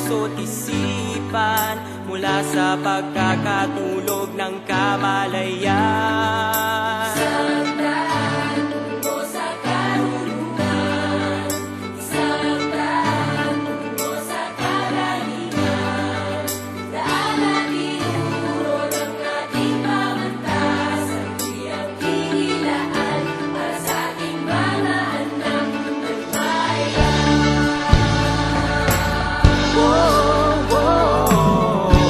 puso't isipan mula sa pagkakatulog ng kamalayan. Isang daan tungo sa karunungan, isang daan tungo sa kagalingan, daan na tinuro ng ating pamantasan, siyang kinilaan para sa ating mga anak ng bayan.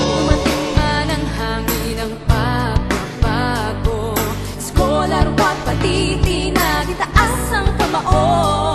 Dumating man ang hangin ng pagbabago, scholar, wag patitinag, itaas ang kamao.